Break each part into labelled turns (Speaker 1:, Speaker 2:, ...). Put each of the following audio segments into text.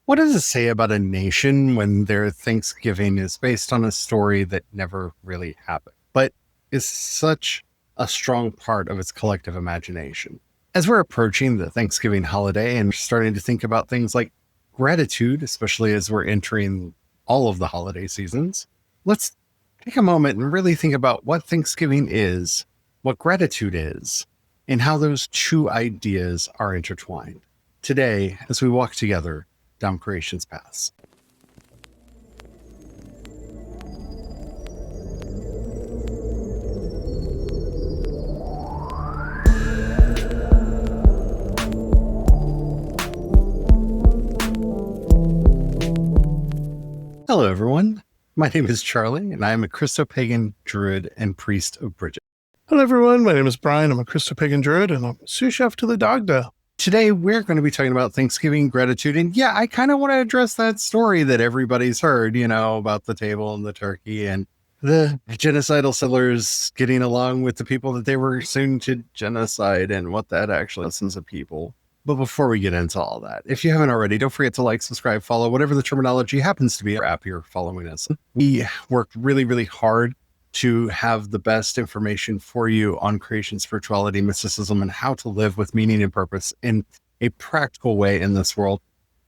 Speaker 1: What does it say about a nation when their Thanksgiving is based on a story that never really happened, but is such a strong part of its collective imagination? As we're approaching the Thanksgiving holiday and starting to think about things like gratitude, especially as we're entering all of the holiday seasons, let's take a moment and really think about what Thanksgiving is, what gratitude is, and how those two ideas are intertwined. Today, as we walk together down Creation's Paths. Hello, everyone. My name is Charlie, and I am a Christopagan druid and priest of Bridget.
Speaker 2: Hello, everyone. My name is Brian. I'm a Christopagan druid, and I'm sous chef to the Dogda.
Speaker 1: Today, we're going to be talking about Thanksgiving, gratitude, and yeah, I kind of want to address that story that everybody's heard, about the table and the turkey and the genocidal settlers getting along with the people that they were soon to genocide and what that actually lessons of people. But before we get into all that, if you haven't already, don't forget to like, subscribe, follow, whatever the terminology happens to be, our app you're following us. We worked really, really hard to have the best information for you on creation, spirituality, mysticism, and how to live with meaning and purpose in a practical way in this world.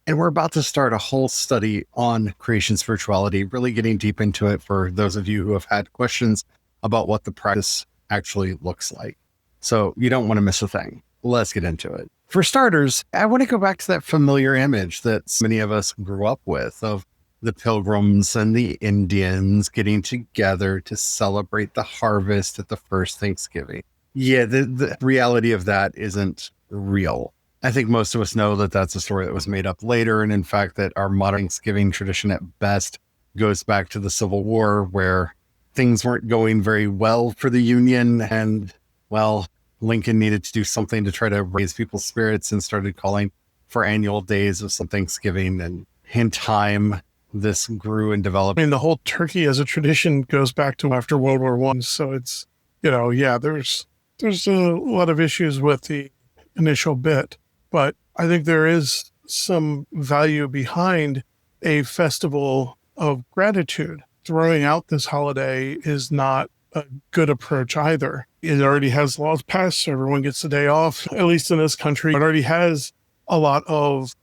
Speaker 1: And we're about to start a whole study on creation spirituality, really getting deep into it for those of you who have had questions about what the practice actually looks like. So you don't want to miss a thing. Let's get into it. For starters, I want to go back to that familiar image that many of us grew up with of the pilgrims and the Indians getting together to celebrate the harvest at the first Thanksgiving. Yeah, the reality of that isn't real. I think most of us know that that's a story that was made up later. And in fact, that our modern Thanksgiving tradition at best goes back to the Civil War, where things weren't going very well for the Union. And, well, Lincoln needed to do something to try to raise people's spirits and started calling for annual days of some Thanksgiving. And in time, this grew and developed.
Speaker 2: I mean, the whole turkey as a tradition goes back to after World War I. So it's, there's a lot of issues with the initial bit, but I think there is some value behind a festival of gratitude. Throwing out this holiday is not a good approach either. It already has laws passed, so everyone gets a day off, at least in this country. It already has a lot of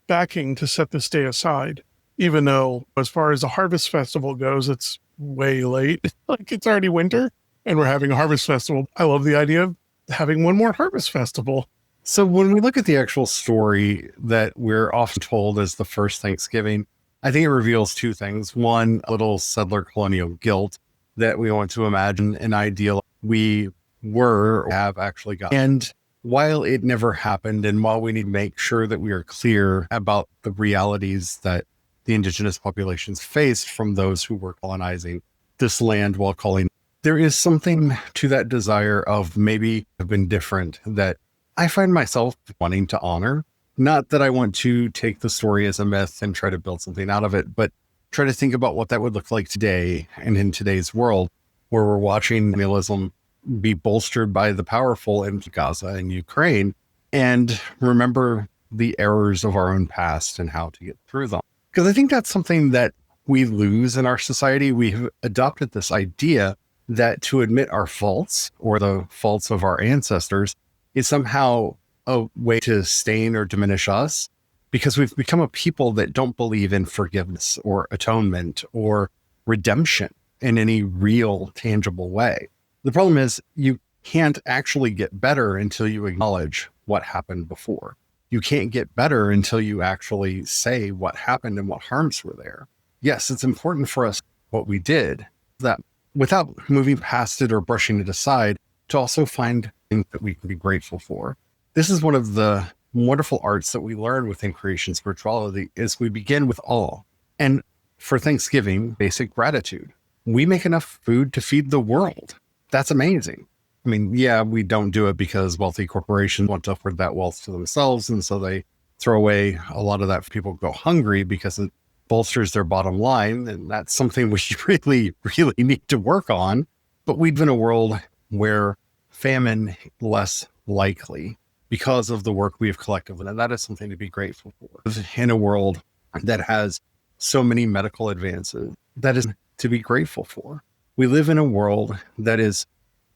Speaker 2: backing to set this day aside. Even though, as far as the harvest festival goes, it's way late. Like, it's already winter, and we're having a harvest festival. I love the idea of having one more harvest festival.
Speaker 1: So when we look at the actual story that we're often told as the first Thanksgiving, I think it reveals two things. One, a little settler colonial guilt that we want to imagine an ideal we were or have actually got. And while it never happened, and while we need to make sure that we are clear about the realities that the indigenous populations faced from those who were colonizing this land while calling, there is something to that desire of maybe have been different that I find myself wanting to honor. Not that I want to take the story as a myth and try to build something out of it, but try to think about what that would look like today and in today's world, where we're watching colonialism be bolstered by the powerful in Gaza and Ukraine, and remember the errors of our own past and how to get through them. Because I think that's something that we lose in our society. We have adopted this idea that to admit our faults or the faults of our ancestors is somehow a way to stain or diminish us, because we've become a people that don't believe in forgiveness or atonement or redemption in any real, tangible way. The problem is you can't actually get better until you acknowledge what happened before. You can't get better until you actually say what happened and what harms were there. Yes, it's important for us what we did, that without moving past it or brushing it aside, to also find things that we can be grateful for. This is one of the wonderful arts that we learn within creation spirituality is we begin with awe. And for Thanksgiving, basic gratitude. We make enough food to feed the world. That's amazing. I mean, yeah, we don't do it because wealthy corporations want to afford that wealth to themselves. And so they throw away a lot of that. People go hungry because it bolsters their bottom line. And that's something we really, really need to work on. But we live in a world where famine less likely because of the work we have collectively. And that is something to be grateful for. In a world that has so many medical advances that is to be grateful for. We live in a world that is,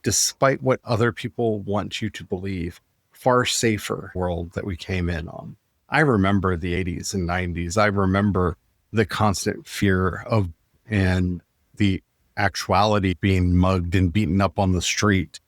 Speaker 1: despite what other people want you to believe, far safer world that we came in on. I remember the 80s and 90s. I remember the constant fear of and the actuality being mugged and beaten up on the street.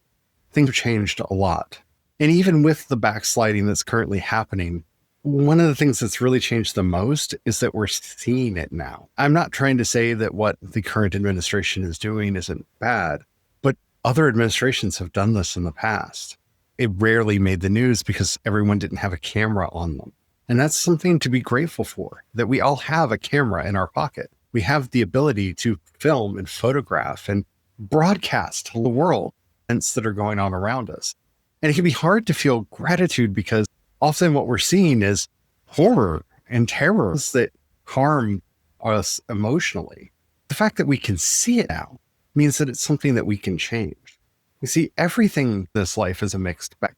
Speaker 1: Things have changed a lot. And even with the backsliding that's currently happening, one of the things that's really changed the most is that we're seeing it now. I'm not trying to say that what the current administration is doing isn't bad, but other administrations have done this in the past. It rarely made the news because everyone didn't have a camera on them. And that's something to be grateful for, that we all have a camera in our pocket. We have the ability to film and photograph and broadcast to the world events that are going on around us. And it can be hard to feel gratitude because often what we're seeing is horror and terrors that harm us emotionally. The fact that we can see it now means that it's something that we can change. You see, everything in this life is a mixed bag.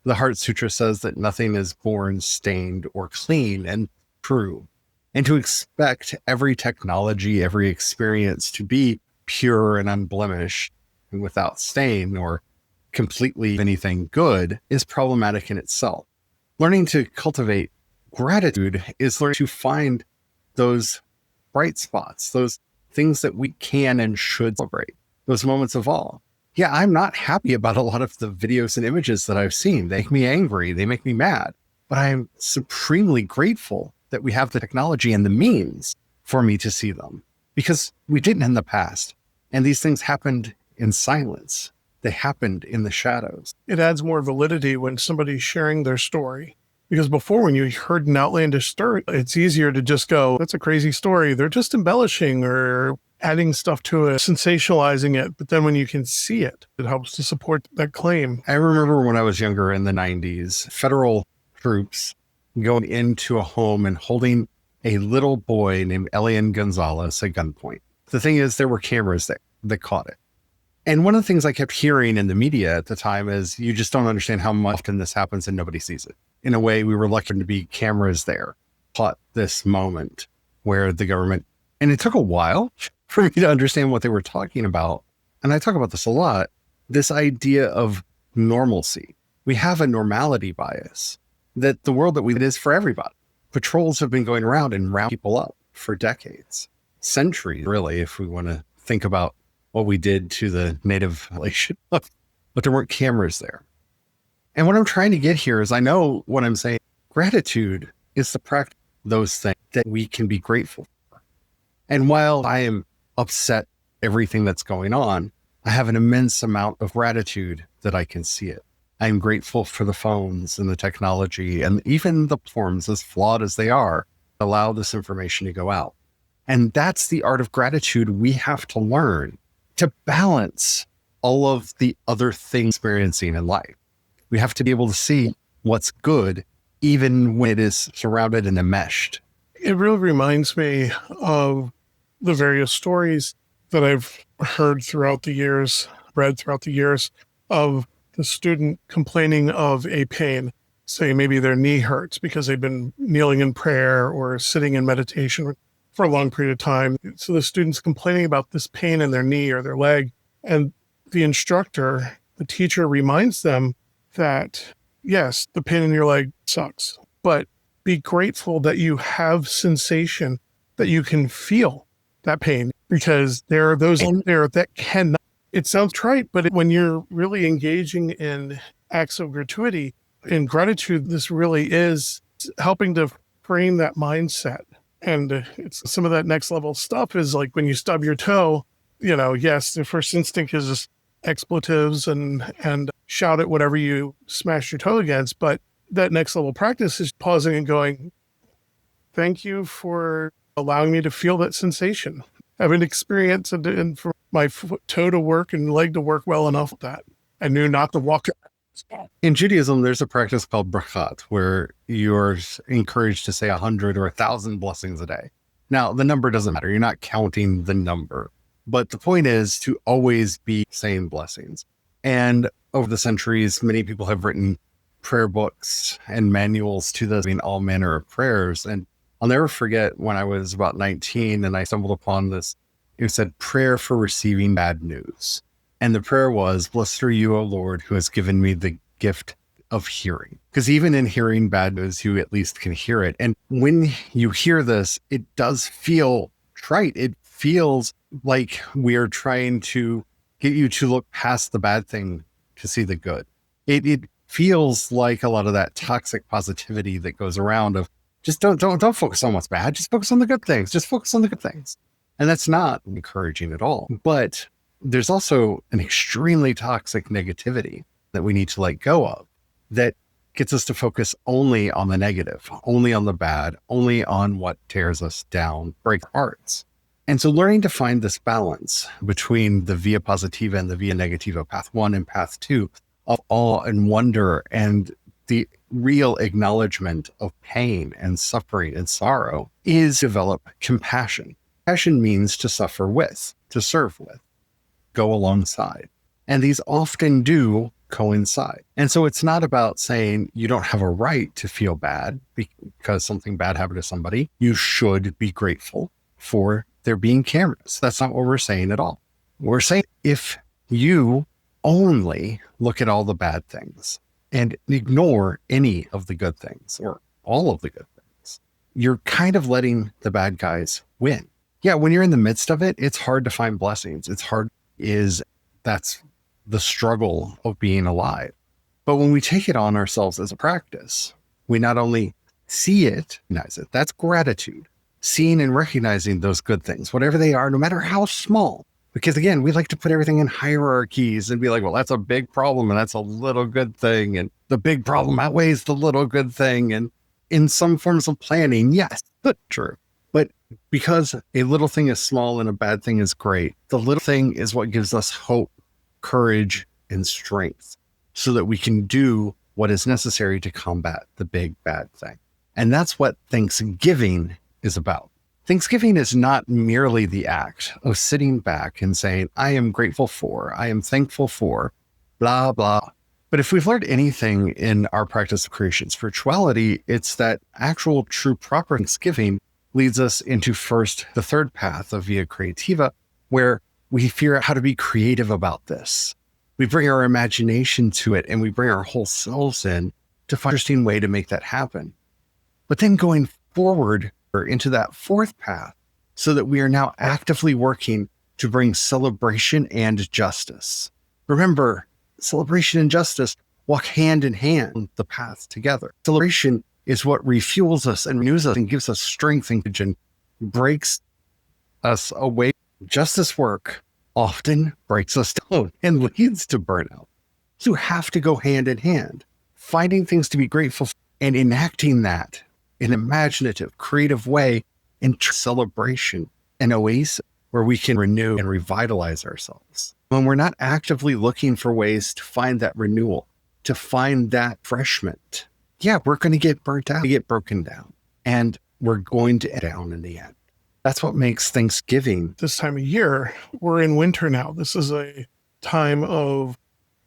Speaker 1: The Heart Sutra says that nothing is born stained or clean and true. And to expect every technology, every experience to be pure and unblemished and without stain or completely anything good is problematic in itself. Learning to cultivate gratitude is learning to find those bright spots, those things that we can and should celebrate, those moments of awe. Yeah, I'm not happy about a lot of the videos and images that I've seen. They make me angry. They make me mad. But I am supremely grateful that we have the technology and the means for me to see them because we didn't in the past. And these things happened in silence. They happened in the shadows.
Speaker 2: It adds more validity when somebody's sharing their story. Because before, when you heard an outlandish story, it's easier to just go, that's a crazy story. They're just embellishing or adding stuff to it, sensationalizing it. But then when you can see it, it helps to support that claim.
Speaker 1: I remember when I was younger in the 90s, federal troops going into a home and holding a little boy named Elian Gonzalez at gunpoint. The thing is, there were cameras there that caught it. And one of the things I kept hearing in the media at the time is you just don't understand how often this happens and nobody sees it. In a way, we were lucky to be cameras there, caught this moment where the government, and it took a while for me to understand what they were talking about. And I talk about this a lot, this idea of normalcy. We have a normality bias that the world that we live in is for everybody. Patrols have been going around and round people up for decades, centuries, really, if we want to think about what we did to the native population, but there weren't cameras there. And what I'm trying to get here is I know what I'm saying. Gratitude is the practice of those things that we can be grateful for. And while I am upset everything that's going on, I have an immense amount of gratitude that I can see it. I'm grateful for the phones and the technology and even the platforms, as flawed as they are, allow this information to go out. And that's the art of gratitude we have to learn to balance all of the other things experiencing in life. We have to be able to see what's good, even when it is surrounded and enmeshed.
Speaker 2: It really reminds me of the various stories that I've heard throughout the years, read throughout the years, of the student complaining of a pain. Say maybe their knee hurts because they've been kneeling in prayer or sitting in meditation for a long period of time. So the student's complaining about this pain in their knee or their leg. And the instructor, the teacher, reminds them that, yes, the pain in your leg sucks, but be grateful that you have sensation, that you can feel that pain, because there are those in there that cannot. It sounds trite, but when you're really engaging in acts of gratuity, in gratitude, this really is helping to frame that mindset. And it's some of that next level stuff is like when you stub your toe, yes, the first instinct is just expletives and shout at whatever you smash your toe against. But that next level practice is pausing and going, thank you for allowing me to feel that sensation. I have an experience and for my toe to work and leg to work well enough with that. I knew not to walk.
Speaker 1: In Judaism, there's a practice called brachat, where you're encouraged to say 100 or 1,000 blessings a day. Now, the number doesn't matter. You're not counting the number. But the point is to always be saying blessings. And over the centuries, many people have written prayer books and manuals to this, all manner of prayers. And I'll never forget when I was about 19 and I stumbled upon this. It said prayer for receiving bad news. And the prayer was, blessed are you, O Lord, who has given me the gift of hearing. Because even in hearing bad news, you at least can hear it. And when you hear this, it does feel trite. It feels like we're trying to get you to look past the bad thing to see the good. It feels like a lot of that toxic positivity that goes around of just don't focus on what's bad. Just focus on the good things. Just focus on the good things. And that's not encouraging at all. But there's also an extremely toxic negativity that we need to let go of that gets us to focus only on the negative, only on the bad, only on what tears us down, breaks our hearts. And so learning to find this balance between the via positiva and the via negativa, path 1 and path 2, of awe and wonder and the real acknowledgement of pain and suffering and sorrow, is develop compassion. Compassion means to suffer with, to serve with, go alongside. And these often do coincide. And so it's not about saying you don't have a right to feel bad because something bad happened to somebody. You should be grateful for there being cameras. That's not what we're saying at all. We're saying if you only look at all the bad things and ignore any of the good things or all of the good things, you're kind of letting the bad guys win. Yeah, when you're in the midst of it, it's hard to find blessings. That's the struggle of being alive. But when we take it on ourselves as a practice, we not only see it, recognize it. That's gratitude. Seeing and recognizing those good things, whatever they are, no matter how small. Because again, we like to put everything in hierarchies and be like, well, that's a big problem and that's a little good thing. And the big problem outweighs the little good thing. And in some forms of planning, yes, that's true. But because a little thing is small and a bad thing is great, the little thing is what gives us hope, courage, and strength so that we can do what is necessary to combat the big bad thing. And that's what Thanksgiving is about. Thanksgiving is not merely the act of sitting back and saying, I am grateful for, I am thankful for, blah, blah. But if we've learned anything in our practice of creation spirituality, it's that actual true proper Thanksgiving leads us into first the third path of via creativa, where we figure out how to be creative about this. We bring our imagination to it and we bring our whole selves in to find an interesting way to make that happen. But then going forward or into that fourth path so that we are now actively working to bring celebration and justice. Remember, celebration and justice walk hand in hand on the path together. Celebration is what refuels us and renews us and gives us strength and breaks us away. Justice work often breaks us down and leads to burnout. So you have to go hand in hand, finding things to be grateful for and enacting that in an imaginative, creative way in celebration and oasis where we can renew and revitalize ourselves. When we're not actively looking for ways to find that renewal, to find that refreshment, yeah, we're going to get burnt out, we get broken down, and we're going to end down in the end. That's what makes Thanksgiving.
Speaker 2: This time of year, we're in winter now. This is a time of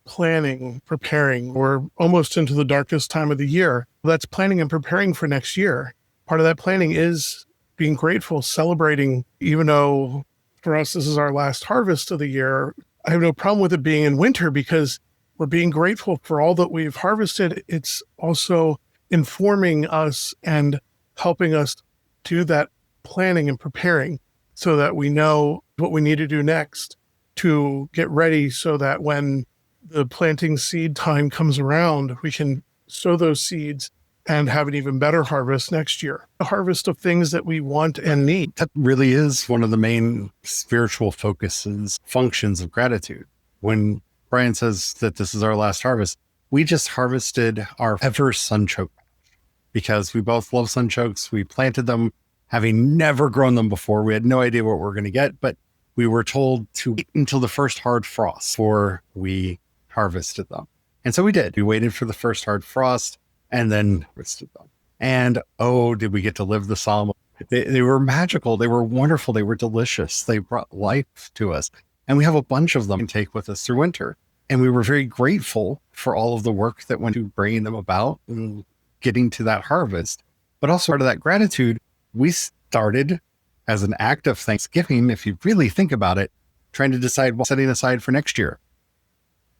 Speaker 2: planning, preparing. We're almost into the darkest time of the year. That's planning and preparing for next year. Part of that planning is being grateful, celebrating, even though for us, this is our last harvest of the year. I have no problem with it being in winter because we're being grateful for all that we've harvested. It's also informing us and helping us do that planning and preparing so that we know what we need to do next to get ready so that when the planting seed time comes around, we can sow those seeds and have an even better harvest next year. A harvest of things that we want and need.
Speaker 1: That really is one of the main spiritual functions of gratitude. When Brian says that this is our last harvest, we just harvested our ever Sunchoke because we both love Sunchokes. We planted them, having never grown them before. We had no idea what we were going to get, but we were told to wait until the first hard frost before we harvested them. And so we did. We waited for the first hard frost and then harvested them. And oh, did we get to live the psalm. They were magical. They were wonderful. They were delicious. They brought life to us. And we have a bunch of them to take with us through winter. And we were very grateful for all of the work that went to bringing them about and getting to that harvest. But also part of that gratitude we started as an act of Thanksgiving, if you really think about it, trying to decide what setting aside for next year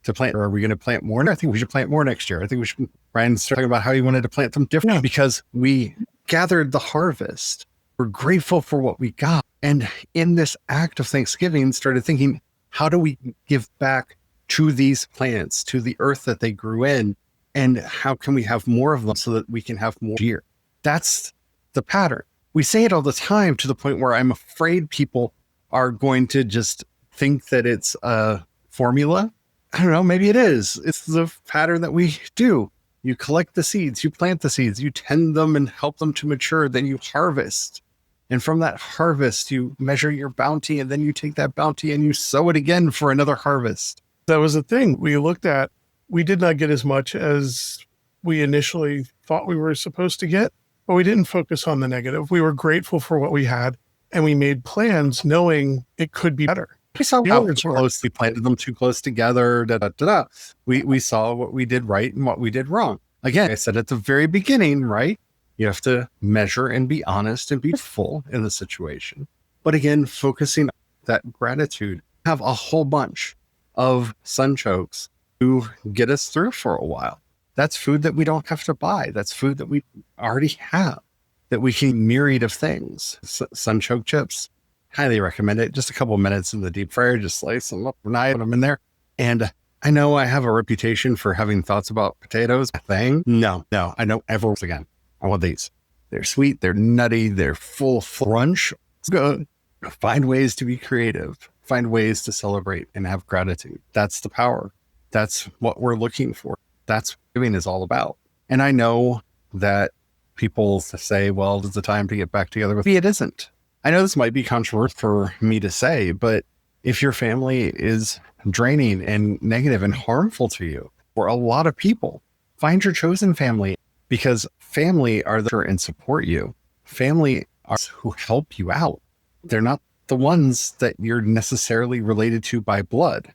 Speaker 1: to plant. Or are we going to plant more? I think we should plant more next year. I think we should, Brian started talking about how he wanted to plant them different because we gathered the harvest. We're grateful for what we got. And in this act of Thanksgiving, started thinking, how do we give back to these plants, to the earth that they grew in? And how can we have more of them so that we can have more year? That's the pattern. We say it all the time to the point where I'm afraid people are going to just think that it's a formula. I don't know, maybe it is. It's the pattern that we do. You collect the seeds, you plant the seeds, you tend them and help them to mature, then you harvest. And from that harvest, you measure your bounty, and then you take that bounty and you sow it again for another harvest.
Speaker 2: That was the thing we looked at. We did not get as much as we initially thought we were supposed to get, but we didn't focus on the negative. We were grateful for what we had, and we made plans knowing it could be better.
Speaker 1: We saw how close we planted them too close together. We saw what we did right and what we did wrong. Again, I said at the very beginning, right? You have to measure and be honest and be full in the situation. But again, focusing on that gratitude, have a whole bunch of sunchokes to get us through for a while. That's food that we don't have to buy. That's food that we already have, that we can myriad of things. Sunchoke chips, highly recommend it. Just a couple of minutes in the deep fryer, just slice them up overnight, put them in there. And I know I have a reputation for having thoughts about potatoes. No, I don't ever again. I want these. They're sweet, they're nutty, they're full crunch. Let's go find ways to be creative, find ways to celebrate and have gratitude. That's the power. That's what we're looking for. That's what giving is all about. And I know that people say, well, it's the time to get back together with me. It isn't. I know this might be controversial for me to say, but if your family is draining and negative and harmful to you, for a lot of people, find your chosen family, because family are there and support you. Family are who help you out. They're not the ones that you're necessarily related to by blood.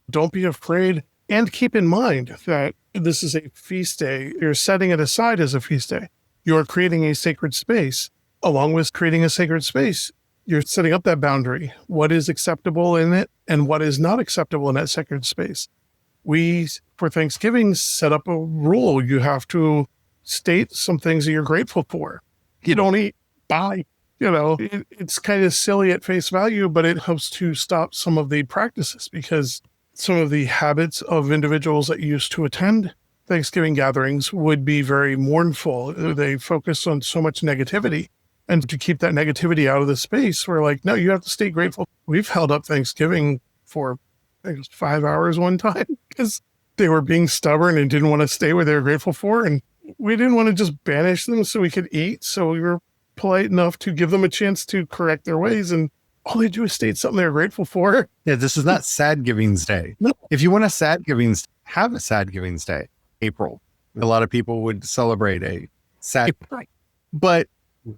Speaker 2: Don't be afraid, and keep in mind that this is a feast day. You're setting it aside as a feast day. You're creating a sacred space. Along with creating a sacred space, you're setting up that boundary. What is acceptable in it and what is not acceptable in that sacred space. We, for Thanksgiving, set up a rule. You have to state some things that you're grateful for. You don't eat, buy. It's kind of silly at face value, but it helps to stop some of the practices, because some of the habits of individuals that used to attend Thanksgiving gatherings would be very mournful. They focus on so much negativity. And to keep that negativity out of the space, we're like, no, you have to stay grateful. We've held up Thanksgiving for, I think it was 5 hours one time, because they were being stubborn and didn't want to stay where they were grateful for. And we didn't want to just banish them so we could eat. So we were polite enough to give them a chance to correct their ways. And all they do is state something they're grateful for.
Speaker 1: Yeah, this is not Sad Giving's Day.
Speaker 2: No.
Speaker 1: If you want a Sad Giving's, have a Sad Giving's Day, April. A lot of people would celebrate a sad, but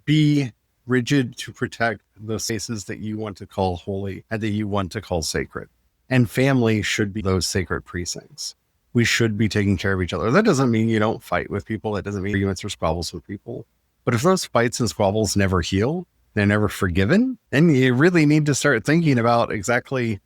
Speaker 1: be rigid to protect the spaces that you want to call holy and that you want to call sacred. And family should be those sacred precincts. We should be taking care of each other. That doesn't mean you don't fight with people. That doesn't mean arguments or squabbles with people. But if those fights and squabbles never heal, they're never forgiven, then you really need to start thinking about exactly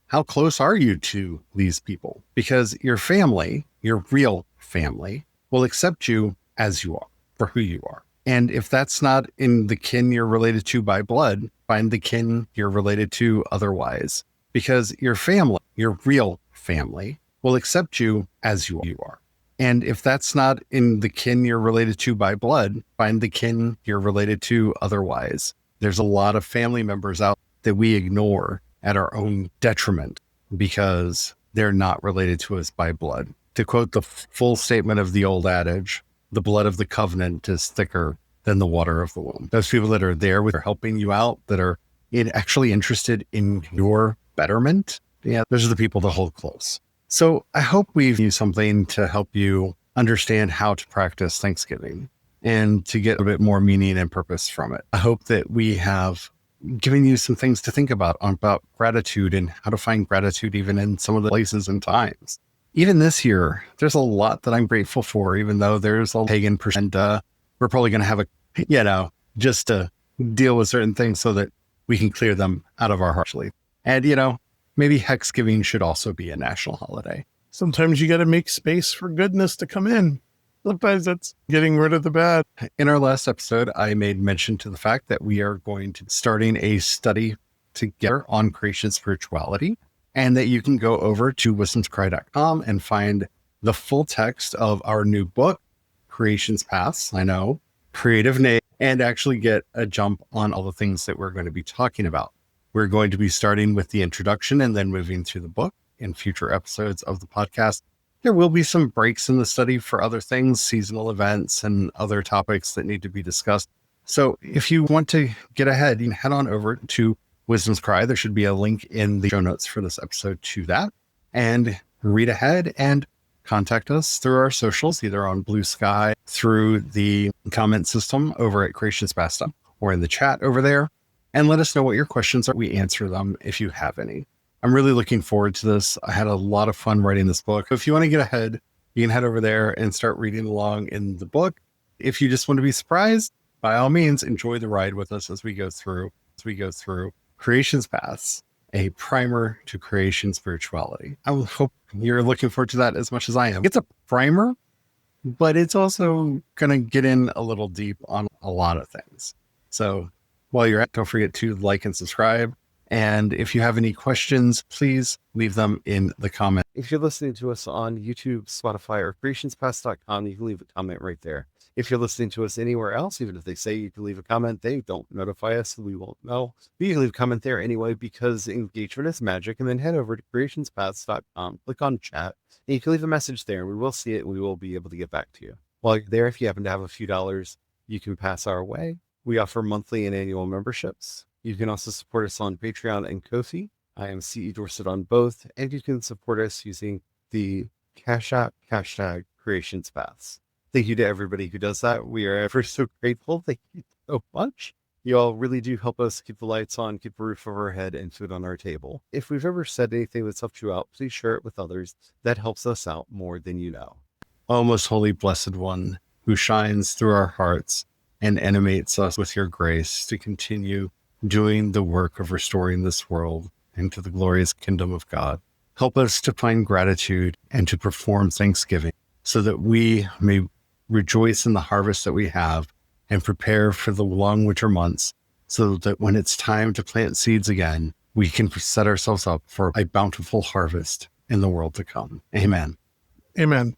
Speaker 1: how close are you to these people? Because your family, your real family, will accept you as you are, for who you are. And if that's not in the kin you're related to by blood, find the kin you're related to otherwise. Because your family, your real family, will accept you as you are. And if that's not in the kin you're related to by blood, find the kin you're related to otherwise. There's a lot of family members out that we ignore at our own detriment because they're not related to us by blood. To quote the full statement of the old adage, the blood of the covenant is thicker than the water of the womb. Those people that are there with helping you out, that are actually interested in your betterment, those are the people to hold close. So I hope we've used something to help you understand how to practice Thanksgiving and to get a bit more meaning and purpose from it. I hope that we have given you some things to think about gratitude and how to find gratitude even in some of the places and times. Even this year, there's a lot that I'm grateful for, even though there's a pagan percent. We're probably going to have just to deal with certain things so that we can clear them out of our heart. And, maybe Hex-Giving should also be a national holiday.
Speaker 2: Sometimes you got to make space for goodness to come in. Sometimes that's getting rid of the bad.
Speaker 1: In our last episode, I made mention to the fact that we are going to be starting a study together on creation spirituality, and that you can go over to wisdomscry.com and find the full text of our new book, CreationsPaths. I know, creative name, and actually get a jump on all the things that we're going to be talking about. We're going to be starting with the introduction and then moving through the book in future episodes of the podcast. There will be some breaks in the study for other things, seasonal events and other topics that need to be discussed. So if you want to get ahead, you can head on over to Wisdom's Cry. There should be a link in the show notes for this episode to that, and read ahead and contact us through our socials, either on Blue Sky, through the comment system over at CreationsPaths, or in the chat over there, and let us know what your questions are. We answer them if you have any. I'm really looking forward to this. I had a lot of fun writing this book. If you want to get ahead, you can head over there and start reading along in the book. If you just want to be surprised, by all means, enjoy the ride with us as we go through Creation's Paths, a primer to creation spirituality. I hope you're looking forward to that as much as I am. It's a primer, but it's also going to get in a little deep on a lot of things. So while you're at, don't forget to like and subscribe. And if you have any questions, please leave them in the comments.
Speaker 3: If you're listening to us on YouTube, Spotify, or CreationsPaths.com, you can leave a comment right there. If you're listening to us anywhere else, even if they say you can leave a comment, they don't notify us, so we won't know. But you can leave a comment there anyway, because engagement is magic. And then head over to CreationsPaths.com, click on chat, and you can leave a message there, and we will see it, and we will be able to get back to you. While you're there, if you happen to have a few dollars, you can pass our way. We offer monthly and annual memberships. You can also support us on Patreon and Ko-fi. I am CE Dorset on both, and you can support us using the Cash App hashtag CreationsPaths. Thank you to everybody who does that. We are ever so grateful. Thank you so much. You all really do help us keep the lights on, keep a roof over our head, and food on our table. If we've ever said anything that's helped you out, please share it with others. That helps us out more than you know.
Speaker 1: O most holy blessed one, who shines through our hearts and animates us with your grace to continue doing the work of restoring this world into the glorious kingdom of God. Help us to find gratitude and to perform thanksgiving so that we may rejoice in the harvest that we have and prepare for the long winter months, so that when it's time to plant seeds again, we can set ourselves up for a bountiful harvest in the world to come. Amen.
Speaker 2: Amen.